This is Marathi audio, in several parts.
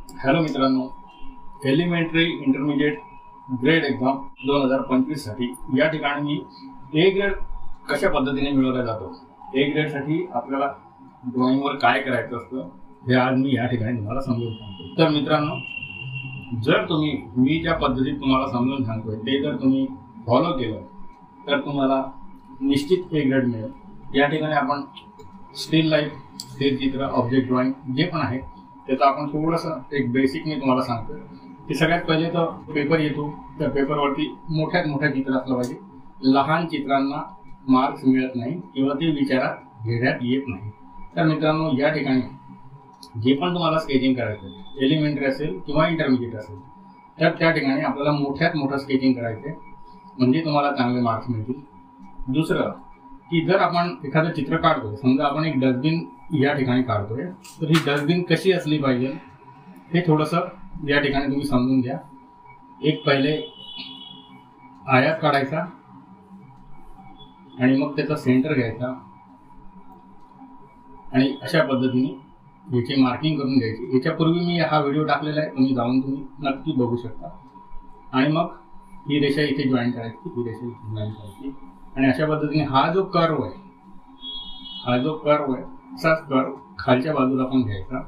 हॅलो मित्रांनो, एलिमेंटरी इंटरमिजिएट ग्रेड एक्झाम 2025 साठी या ठिकाणी मी ए ग्रेड कशा पद्धतीने मिळवला जातो, ए ग्रेड साठी आपल्याला ड्रॉइंगवर काय करायचं असतं हे आज मी या ठिकाणी तुम्हाला समजून सांगतो। तर मित्रांनो, जर तुम्ही मी ज्या पद्धतीत तुम्हाला समजून सांगतोय ते जर तुम्ही फॉलो केलं तर तुम्हाला निश्चित ए ग्रेड मिळेल। या ठिकाणी आपण स्टील लाईफ, स्थिर चित्र, ऑब्जेक्ट ड्रॉइंग जे पण आहे त्याचा आपण थोडंसं एक बेसिक मी तुम्हाला सांगतो की सगळ्यात पहिले तर पेपर येतो, त्या पेपरवरती मोठ्यात मोठ्या चित्र असलं पाहिजे। लहान चित्रांना मार्क्स मिळत नाही किंवा ते विचारात घेण्यात येत नाही। तर मित्रांनो, या ठिकाणी जे पण तुम्हाला स्केचिंग करायचं आहे, एलिमेंटरी असेल किंवा इंटरमिजिएट असेल, तर त्या ठिकाणी आपल्याला मोठ्यात मोठं स्केचिंग करायचं आहे, म्हणजे तुम्हाला चांगले मार्क्स मिळतील। दुसरं की जर आपण एखादं चित्र काढतोय, समजा आपण एक डस्टबिन या ठिकाणी काढतोय, तर ही डस्टबिन कशी असली पाहिजे हे थोडंसं या ठिकाणी तुम्ही समजून घ्या। एक पहिले आयत काढायचा आणि मग त्याचा सेंटर घ्यायचा आणि अशा पद्धतीने याची मार्किंग करून घ्यायची। याच्यापूर्वी मी हा व्हिडिओ टाकलेला आहे, तुम्ही नक्की बघू शकता। आणि मग ही रेषा इथे जॉईन करायची, ही रेषा इथे जॉईन करायची आणि अशा पद्धतीने हा जो कर्व आहे असाच कर्व खालच्या बाजूला पण घ्यायचा।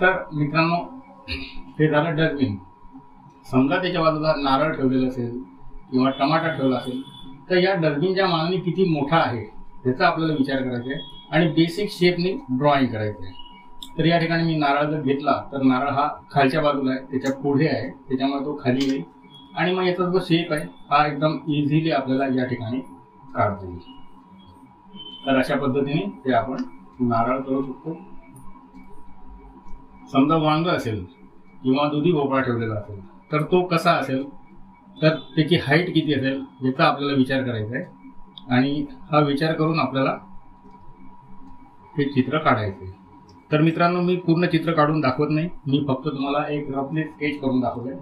तर मित्रांनो, हे झालं डस्टबिन। समजा त्याच्या बाजूला नारळ ठेवलेला असेल किंवा टमाटा ठेवला असेल, तर या डस्टबिनच्या मानाने किती मोठा आहे याचा आपल्याला विचार करायचा आहे आणि बेसिक शेपने ड्रॉइंग करायचं आहे। तर या ठिकाणी मी नारळ जर घेतला तर नारळ हा खालच्या बाजूला आहे, त्याच्या पुढे आहे, त्याच्यामुळे तो खाली येईल आणि मग याचा जो शेप आहे हा एकदम इझिली आपल्याला या ठिकाणी काढता येईल। तर अशा पद्धतीने ते आपण नारळ करू शकतो। समजा वांग असेल किंवा दुधी भोपळा ठेवलेला असेल तर तो कसा असेल, तर त्याची हाईट किती असेल याचा आपल्याला विचार करायचा आहे आणि हा विचार करून आपल्याला हे चित्र काढायचं आहे। तर मित्रांनो, मी पूर्ण चित्र काढून दाखवत नाही, मी फक्त तुम्हाला एक रफली स्केच करून दाखवलंय।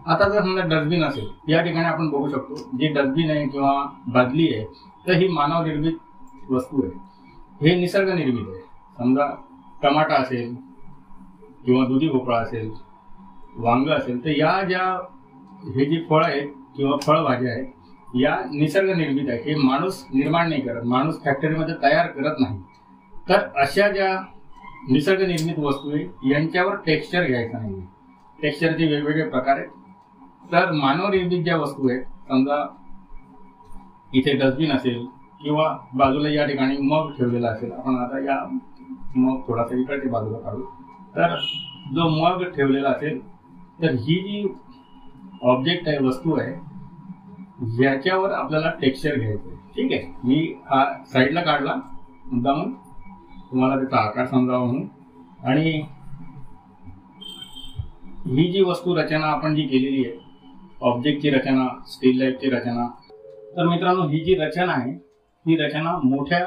आता जर समजा डस्टबिन असेल, या ठिकाणी आपण बघू शकतो जे डस्टबिन आहे किंवा बादली आहे तर ही मानव निर्मित वस्तू आहे, हे निसर्ग निर्मित आहे। समजा टमाटा असेल किंवा दुधी भोपळा असेल, वांग असेल, तर या ज्या हे जी फळं आहेत किंवा फळभाज्या आहेत या निसर्ग निर्मित आहे, हे माणूस निर्माण नाही करत, माणूस फॅक्टरीमध्ये तयार करत नाही। तर अशा ज्या निसर्ग निर्मित वस्तू आहे यांच्यावर टेक्स्चर घ्यायचा नाही। टेक्स्चरचे वेगवेगळे प्रकार आहेत। तर मानव निर्मित ज्या वस्तू आहेत, समजा इथे डस्टबिन असेल किंवा बाजूला या ठिकाणी मग ठेवलेला असेल, आपण आता या मग थोडासा इकडच्या बाजूला काढू, तर जो मग ठेवलेला असेल तर ही जी ऑब्जेक्ट आहे, वस्तू आहे, याच्यावर आपल्याला टेक्स्चर घ्यायचं आहे। ठीक आहे, मी हा साईडला काढला मुद्दामून तुम्हाला त्याचा आकार समजावा म्हणून। आणि ही जी वस्तू रचना आपण जी केलेली आहे, ऑब्जेक्टची रचना, स्टील लाईफची रचना, तर मित्रांनो ही जी रचना आहे ही रचना मोठ्या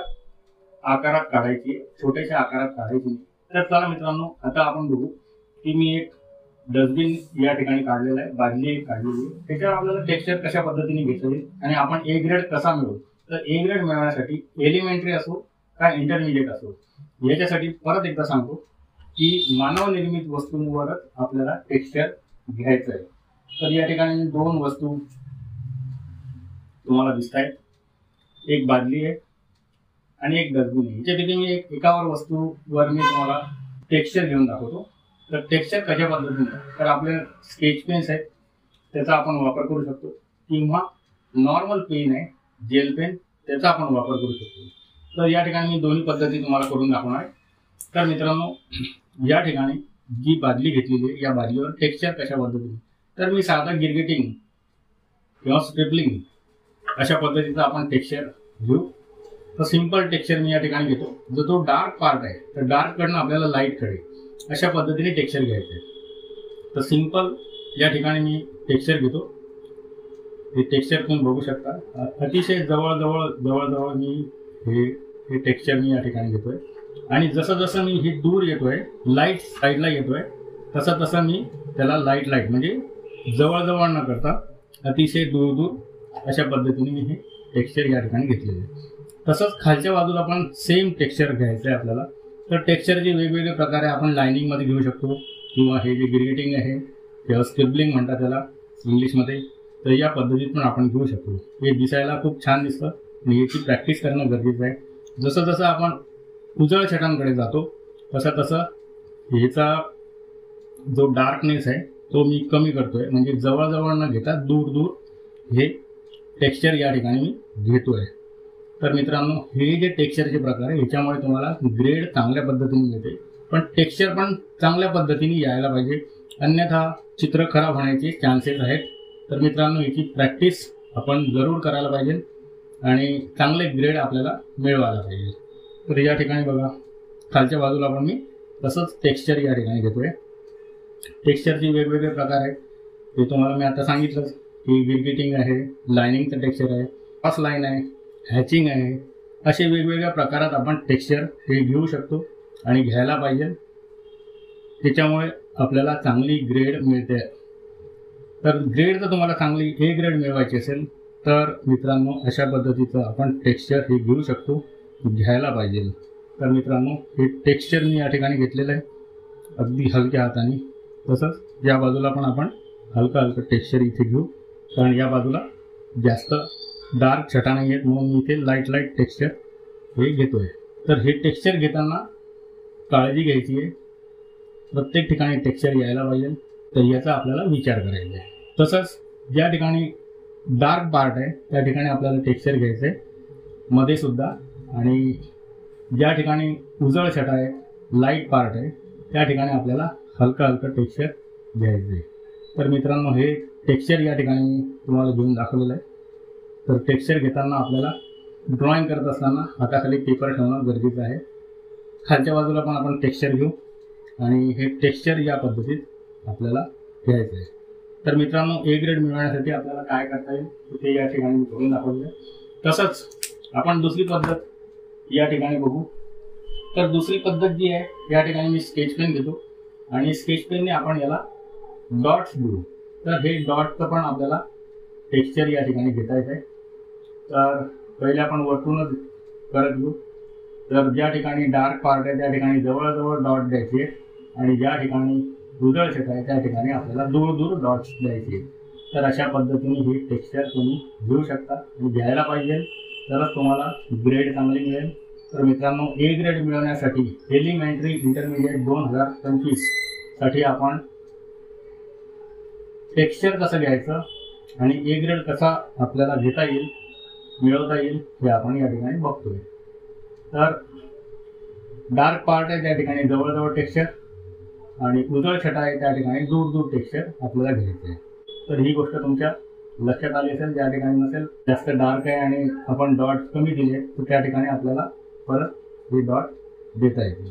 आकारात काढायची, छोट्याशा आकारात काढायची नाही। तर चला मित्रांनो, आता आपण बघू की मी एक डस्टबिन या ठिकाणी काढलेला आहे, बादली एक काढलेली आहे, त्याच्यावर आपल्याला टेक्स्चर कशा पद्धतीने घ्यायचं आणि आपण ए ग्रेड कसा मिळवू। तर ए ग्रेड मिळवण्यासाठी एलिमेंटरी असो का इंटरमिजिएट असो, याच्यासाठी परत एकदा सांगतो की मानव निर्मित वस्तूंवरच आपल्याला टेक्स्चर घ्यायचं आहे। तर या ठिकाणी दोन वस्तू तुम्हाला दिसत आहेत, एक बादली आहे आणि एक डस्टबिन आहे। याच्यापैकी मी एकावर वस्तूवर मी तुम्हाला टेक्स्चर घेऊन दाखवतो। तर टेक्स्चर कशा पद्धतीने, तर आपले स्केच पेन्स आहेत त्याचा आपण वापर करू शकतो किंवा नॉर्मल पेन आहे, जेल पेन, त्याचा आपण वापर करू शकतो। तर या ठिकाणी मी दोन्ही पद्धती तुम्हाला करून दाखवणार आहे। तर मित्रांनो, या ठिकाणी जी बादली घेतलेली आहे या बादलीवर टेक्स्चर कशा पद्धतीने, तर मी साधा गिरगेटिंग किंवा स्ट्रिपलिंग अशा पद्धतीचा आपण टेक्स्चर घेऊ। तर सिंपल टेक्स्चर मी या ठिकाणी घेतो, जो तो डार्क पार्ट आहे तर डार्क कडनं आपल्याला लाईट कडे अशा पद्धतीने टेक्स्चर घ्यायचं आहे। तर सिंपल या ठिकाणी मी टेक्स्चर घेतो, हे टेक्स्चर तुम्ही बघू शकता, अतिशय जवळ मी हे टेक्स्चर मी या ठिकाणी घेतोय आणि जसं जसं मी हे दूर येतोय, लाईट साईडला येतोय, तसं तसं मी त्याला लाईट म्हणजे जवळ न करता अतिशय दूर अशा पद्धतीने मी हे टेक्स्चर या ठिकाणी घेतलेले आहे। तसंच खालच्या बाजूला पण सेम टेक्स्चर घ्यायचं आहे आपल्याला। तर टेक्स्चरचे वेगवेगळे प्रकारे आपण लाइनिंग मध्ये घेऊ शकतो किंवा हे जे ग्रेडिंग आहे किंवा स्क्रिबलिंग म्हणतात त्याला इंग्लिशमध्ये, तर या पद्धतीत पण आपण घेऊ शकतो. हे दिसायला खूप छान दिसतं आणि याची प्रॅक्टिस करणं गरजेचं आहे. जसं जसं आपण उजळ छटांकडे जातो तसं तसं ह्याचा जो डार्कनेस आहे तो मी कमी करतोय, म्हणजे जवळजवळ न घेता दूर दूर हे टेक्स्चर या ठिकाणी मी घेतोय. तर मित्रांनो, हे जे टेक्स्चरचे प्रकार आहे ह्याच्यामुळे तुम्हाला ग्रेड चांगल्या पद्धतीने मिळते, पण टेक्स्चर पण चांगल्या पद्धतीने यायला पाहिजे, अन्यथा चित्र खराब होण्याचे चान्सेस आहेत. तर मित्रांनो, याची प्रॅक्टिस आपण जरूर करायला पाहिजे आणि चांगले ग्रेड आपल्याला मिळवायला पाहिजे. तर या ठिकाणी बघा, खालच्या बाजूला पण मी तसंच टेक्स्चर या ठिकाणी घेतोय. टेक्स्चरचे वेगवेगळे प्रकार आहेत ते तुम्हाला मी आता सांगितलंच की गिरगिटिंग आहे, लायनिंगचं टेक्स्चर आहे, क्रॉस लाईन आहे, हॅचिंग आहे. असे वेगवेगळ्या प्रकारात आपण टेक्स्चर हे घेऊ शकतो आणि घ्यायला पाहिजे. त्याच्यामुळे आपल्याला चांगली ग्रेड मिळते. तर ग्रेड जर तुम्हाला चांगली ए ग्रेड मिळवायची असेल तर मित्रांनो अशा पद्धतीचं आपण टेक्स्चर हे घेऊ शकतो, घ्यायला पाहिजे. तर मित्रांनो, हे टेक्स्चर मी या ठिकाणी घेतलेलं आहे अगदी हलक्या हाताने. तसंच या बाजूला पण आपण हलकं हलकं टेक्स्चर इथे घेऊ, कारण या बाजूला जास्त डार्क छटा नाही आहेत म्हणून मी इथे लाईट टेक्स्चर हे घेतोय. तर हे टेक्स्चर घेताना काळजी घ्यायची आहे, प्रत्येक ठिकाणी टेक्स्चर यायला पाहिजे, तर याचा आपल्याला विचार करायचा आहे. तसंच ज्या ठिकाणी डार्क पार्ट आहे त्या ठिकाणी आपल्याला टेक्स्चर घ्यायचं आहे मध्ये सुद्धा, आणि ज्या ठिकाणी उजळ छटा आहे, लाईट पार्ट आहे, त्या ठिकाणी आपल्याला हलकं हलकं टेक्स्चर घ्यायचं आहे. तर मित्रांनो, हे टेक्स्चर या ठिकाणी तुम्हाला घेऊन दाखवलेलं आहे. तर टेक्स्चर घेताना आपल्याला ड्रॉइंग करत असताना हाताखाली पेपर ठेवणं गरजेचं आहे. खालच्या बाजूला पण आपण टेक्स्चर घेऊ आणि हे टेक्स्चर या पद्धतीत आपल्याला घ्यायचं आहे. तर मित्रांनो, ए ग्रेड मिळवण्यासाठी आपल्याला काय करता येईल ते या ठिकाणी मी करून दाखवलं आहे. तसंच आपण दुसरी पद्धत या ठिकाणी बघू. तर दुसरी पद्धत जी आहे या ठिकाणी मी स्केच पेन घेतो आणि स्केच पेनने आपण याला डॉट्स देऊ. तर हे डॉटचं पण आपल्याला टेक्स्चर या ठिकाणी घेता येत आहे. तर पहिले आपण वरतूनच करत घेऊ. तर ज्या ठिकाणी डार्क पार्ट आहे त्या ठिकाणी जवळजवळ डॉट द्यायचे आणि ज्या ठिकाणी उजळ छटा आहे त्या ठिकाणी आपल्याला दूर दूर डॉट्स द्यायचे. तर अशा पद्धतीने हे टेक्स्चर तुम्ही घेऊ शकता आणि घ्यायला पाहिजे, तरच तुम्हाला ग्रेड चांगली मिळेल. तर मित्रांनो, ए ग्रेड मिळवण्यासाठी एलिमेंटरी इंटरमिडिएट 2025 साठी आपण टेक्स्चर कसं घ्यायचं आणि ए ग्रेड कसा आपल्याला घेता येईल, मिळवता येईल हे आपण या ठिकाणी बघतोय. तर डार्क पार्ट आहे त्या ठिकाणी जवळजवळ टेक्स्चर आणि उजळ छटा आहे त्या ठिकाणी दूर दूर टेक्स्चर आपल्याला घ्यायचं आहे. तर ही गोष्ट तुमच्या लक्षात आली असेल. ज्या ठिकाणी नसेल, जास्त डार्क आहे आणि आपण डॉट कमी दिले तर त्या ठिकाणी आपल्याला परत हे डॉट देता येतील.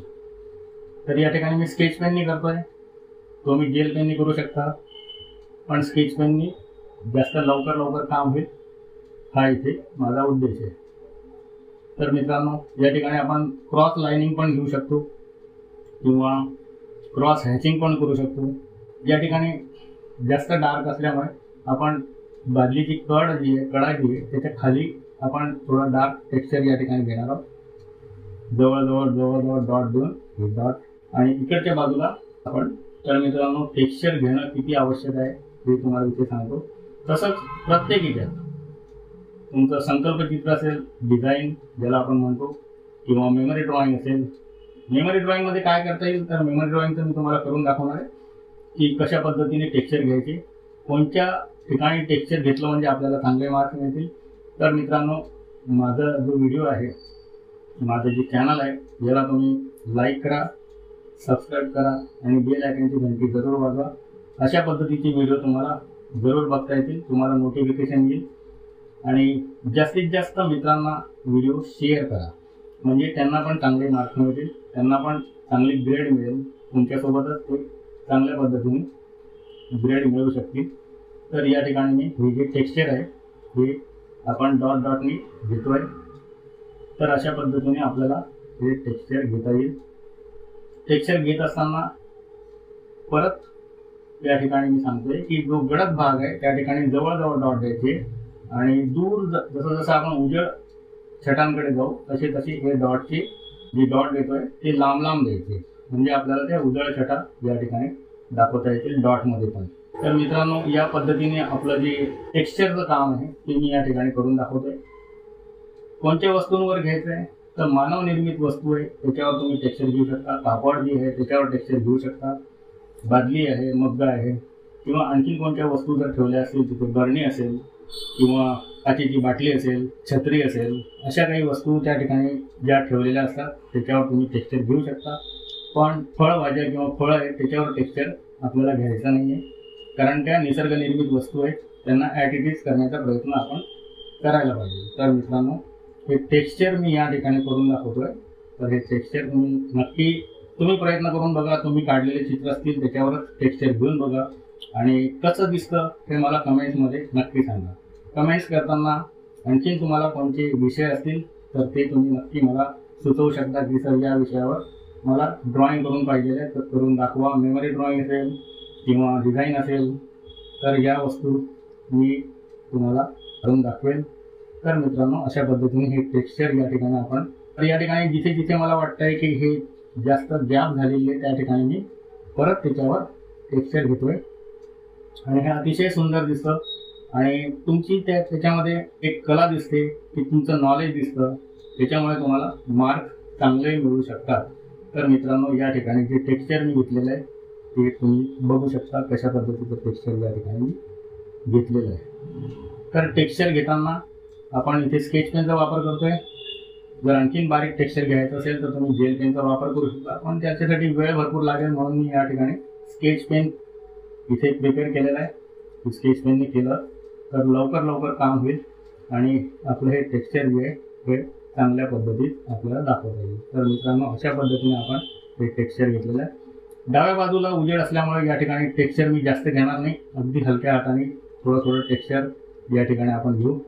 तर या ठिकाणी मी स्केच पेननी करतोय, तुम्ही जेल पेननी करू शकता, पण स्केच पेननी जास्त लवकर काम होईल हा इथे माझा उद्देश आहे. तर मित्रांनो, या ठिकाणी आपण क्रॉस लाइनिंग पण घेऊ शकतो किंवा क्रॉस हॅचिंग पण करू शकतो. या ठिकाणी जास्त डार्क असल्यामुळे आपण बादलीची कडा जी आहे त्याच्या खाली आपण थोडा डार्क टेक्स्चर या ठिकाणी घेणार आहोत. जवळजवळ डॉट देऊन डॉट आणि इकडच्या बाजूला आपण. तर मित्रांनो, टेक्स्चर घेणं किती आवश्यक आहे हे तुम्हाला इथे सांगतो. तसंच प्रत्येक याच्यात तुमचं संकल्पचित्र असेल, डिझाईन ज्याला आपण म्हणतो, किंवा मेमरी ड्रॉइंग असेल. मेमरी ड्रॉइंगमध्ये काय करता येईल, तर मेमरी ड्रॉइंगचं मी तुम्हाला करून दाखवणार आहे की कशा पद्धतीने टेक्स्चर घ्यायचे, कोणत्या ठिकाणी टेक्स्चर घेतलं म्हणजे आपल्याला चांगले मार्क्स मिळतील. तर मित्रांनो, माझा जो व्हिडिओ आहे, माझं जे चॅनल आहे, याला तुम्ही लाईक करा, सबस्क्राईब करा आणि बेल आयकॉनची घंटी जरूर वाजवा. अशा पद्धतीचे व्हिडिओ तुम्हाला जरूर बघता येतील, तुम्हाला नोटिफिकेशन येईल. आणि जास्तीत जास्त मित्रांना व्हिडिओ शेअर करा, म्हणजे त्यांना पण चांगले मार्क्स मिळतील, त्यांना पण चांगली ग्रेड मिळेल, तुमच्यासोबतच ते चांगल्या पद्धतीने ग्रेड मिळवू शकतील. तर या ठिकाणी मी हे जे टेक्स्चर आहे हे आपण डॉटनी घेतोय. तर अशा पद्धतीने आपल्याला हे टेक्स्चर घेता येईल. टेक्स्चर घेत असताना परत या ठिकाणी मी सांगतोय की जो गडद भाग आहे त्या ठिकाणी जवळजवळ डॉट द्यायचे आणि दूर जसं जसं आपण उजळ छटांकडे जाऊ तसे तसे हे डॉटचे जे डॉट देतोय ते लांब द्यायचे, म्हणजे आपल्याला त्या उजळ छटा या ठिकाणी दाखवता येतील डॉटमध्ये पण. तर मित्रांनो, या पद्धतीने आपलं जे टेक्स्चरचं काम आहे ते मी या ठिकाणी करून दाखवतोय. कोणत्या वस्तूंवर घ्यायचं आहे तर मानव निर्मित वस्तू आहे त्याच्यावर तुम्ही टेक्स्चर घेऊ शकता. कापड जे आहे त्याच्यावर टेक्स्चर घेऊ शकता. बादली आहे, मग्गा आहे, किंवा आणखी कोणत्या वस्तू जर ठेवल्या असतील तिथे बरणी असेल किंवा काचेची बाटली असेल, छत्री असेल, अशा काही वस्तू त्या ठिकाणी ज्या ठेवलेल्या असतात त्याच्यावर तुम्ही टेक्स्चर घेऊ शकता. पण फळभाज्या किंवा फळं आहेत त्याच्यावर टेक्स्चर आपल्याला घ्यायचं नाही आहे, कारण त्या निसर्गनिर्मित वस्तू आहेत, त्यांना ॲटिटिज करण्याचा प्रयत्न आपण करायला पाहिजे. तर मित्रांनो, हे टेक्स्चर मी या ठिकाणी करून दाखवतोय. तर हे टेक्स्चर तुम्ही प्रयत्न करून बघा. तुम्ही काढलेले चित्र असतील त्याच्यावरच टेक्स्चर घेऊन बघा आणि कसं दिसतं हे मला कमेंट्समध्ये नक्की सांगा. कमेंट्स करताना आणखीन तुम्हाला कोणते विषय असतील तर ते तुम्ही नक्की मला सुचवू शकता की सर या विषयावर मला ड्रॉइंग करून पाहिजे आहे तर करून दाखवा. मेमरी ड्रॉइंग असेल किंवा डिझाईन असेल तर या वस्तू मी तुम्हाला करून दाखवेल. तर मित्रांनो, अशा पद्धतीने हे टेक्स्चर या ठिकाणी आपण तर या ठिकाणी जिथे जिथे मला वाटतं आहे की हे जास्त गॅप झालेली आहे त्या ठिकाणी मी परत त्याच्यावर टेक्स्चर घेतोय आणि हे अतिशय सुंदर दिसतं आणि तुमची त्याच्यामध्ये एक कला दिसते की तुमचं नॉलेज दिसतं. त्याच्यामुळे तुम्हाला मार्क चांगले मिळू शकतात. तर मित्रांनो, या ठिकाणी जे टेक्स्चर मी घेतलेलं आहे ते तुम्ही बघू शकता कशा पद्धतीचं टेक्स्चर या ठिकाणी मी घेतलेलं आहे. तर टेक्स्चर घेताना आपण इथे स्केच पेनचा वापर करतोय. जर आणखीन बारीक टेक्स्चर घ्यायचं असेल तर तुम्ही जेल पेनचा वापर करू शकता, पण त्याच्यासाठी वेळ भरपूर लागेल म्हणून मी या ठिकाणी स्केच पेन इथे प्रिपेअर केलेला आहे. स्केच पेनने केलं तर लवकर काम होईल आणि आपलं हे टेक्स्चर जे आहे हे चांगल्या पद्धतीत आपल्याला दाखवता येईल. तर मित्रांनो, अशा पद्धतीने आपण हे टेक्स्चर घेतलेलं आहे. डाव्या बाजूला उजेड असल्यामुळे या ठिकाणी टेक्स्चर मी जास्त घेणार नाही. अगदी हलक्या हाताने थोडं टेक्स्चर या ठिकाणी आपण घेऊ.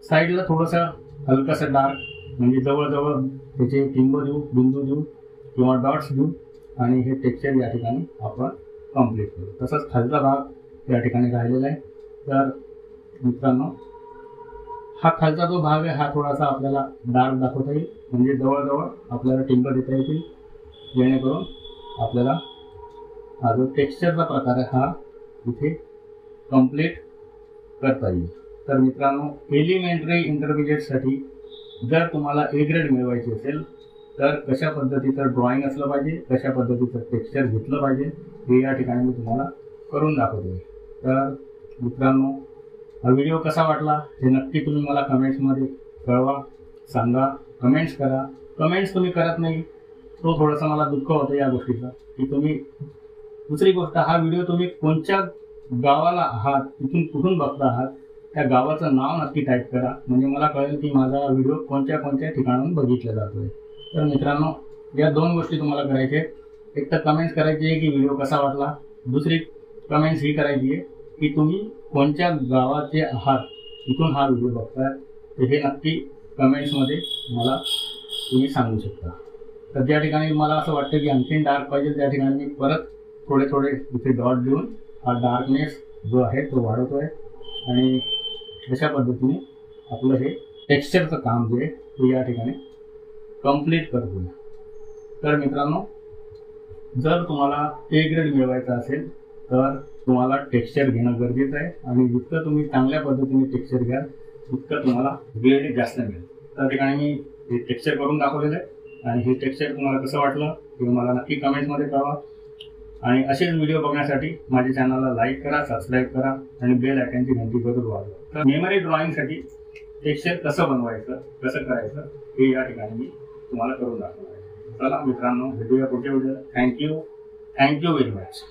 साईडला थोडंसं हलकंसं डार्क म्हणजे जवळजवळ त्याचे बिंदू देऊ किंवा डॉट्स देऊ आणि हे टेक्स्चर या ठिकाणी आपण कंप्लीट करू. तसंच खालचा भाग या ठिकाणी राहिलेला आहे. तर मित्रांनो, हा खालचा जो भाग आहे हा थोडासा आपल्याला डार्क दाखवता येईल, म्हणजे जवळजवळ आपल्याला टिंब देता येतील, जेणेकरून आपल्याला हा जो टेक्स्चरचा प्रकार आहे हा इथे कंप्लीट करता येईल. तर मित्रांनो, एलिमेंटरी इंटरमिजिएटसाठी जर तुम्हाला ए ग्रेड मिळवायची असेल तर कशा पद्धतीचं ड्रॉइंग असलं पाहिजे, कशा पद्धतीचं टेक्स्चर घेतलं पाहिजे हे या ठिकाणी मी तुम्हाला करून दाखवतो. तर मित्रांनो, हा व्हिडिओ कसा वाटला हे नक्की तुम्ही मला कमेंट्समध्ये कळवा, सांगा. कमेंट्स करा. कमेंट्स तुम्ही करत नाही तो थोडंसं मला दुःख होतं या गोष्टीचं की तुम्ही. दुसरी गोष्ट, हा व्हिडिओ तुम्ही कोणत्या गावाला आहात, तिथून कुठून बघता आहात, त्या गावाचं नाव नक्की टाईप करा, म्हणजे मला कळेल की माझा व्हिडिओ कोणत्या ठिकाणाहून बघितला जातोय. तर मित्रांनो, या दोन गोष्टी तुम्हाला करायच्या आहेत. एक तर कमेंट्स करायची आहे की व्हिडिओ कसा वाटला. दुसरी कमेंट्स ही करायची आहे की तुम्ही कोणत्या गावाचे आहात, तिथून हा व्हिडिओ बघताय, तर हे नक्की कमेंट्समध्ये मला तुम्ही सांगू शकता. तर ज्या ठिकाणी मला असं वाटतं की आणखीन डार्क पाहिजे त्या ठिकाणी मी परत थोडे इथे डॉट देऊन हा डार्कनेस जो आहे तो वाढवतोय आणि अशा पद्धतीने आपलं हे टेक्स्चरचं काम जे आहे ते या ठिकाणी कंप्लीट करतो. तर मित्रांनो, जर तुम्हाला ए ग्रेड मिळवायचा असेल तर तुम्हाला टेक्स्चर घेणं गरजेचं आहे आणि जितकं तुम्ही चांगल्या पद्धतीने टेक्स्चर घ्याल तितकं तुम्हाला ग्रेड जास्त मिळेल. त्या ठिकाणी मी हे टेक्स्चर करून दाखवलेलं आहे आणि हे टेक्स्चर तुम्हाला कसं वाटलं ते मला नक्की कमेंट्समध्ये कळवा. आणि असेच व्हिडिओ बघण्यासाठी माझ्या चॅनलला लाईक करा, सबस्क्राईब करा आणि बेल आयकॉनची घंटी जरूर वाजवा. तर मेमरी ड्रॉइंगसाठी टेक्स्चर कसं बनवायचं, कसं करायचं हे या ठिकाणी मी तुम्हाला करून दाखवणार आहे. चला मित्रांनो, भेटूया पुढच्या व्हिडिओ. Thank you very much.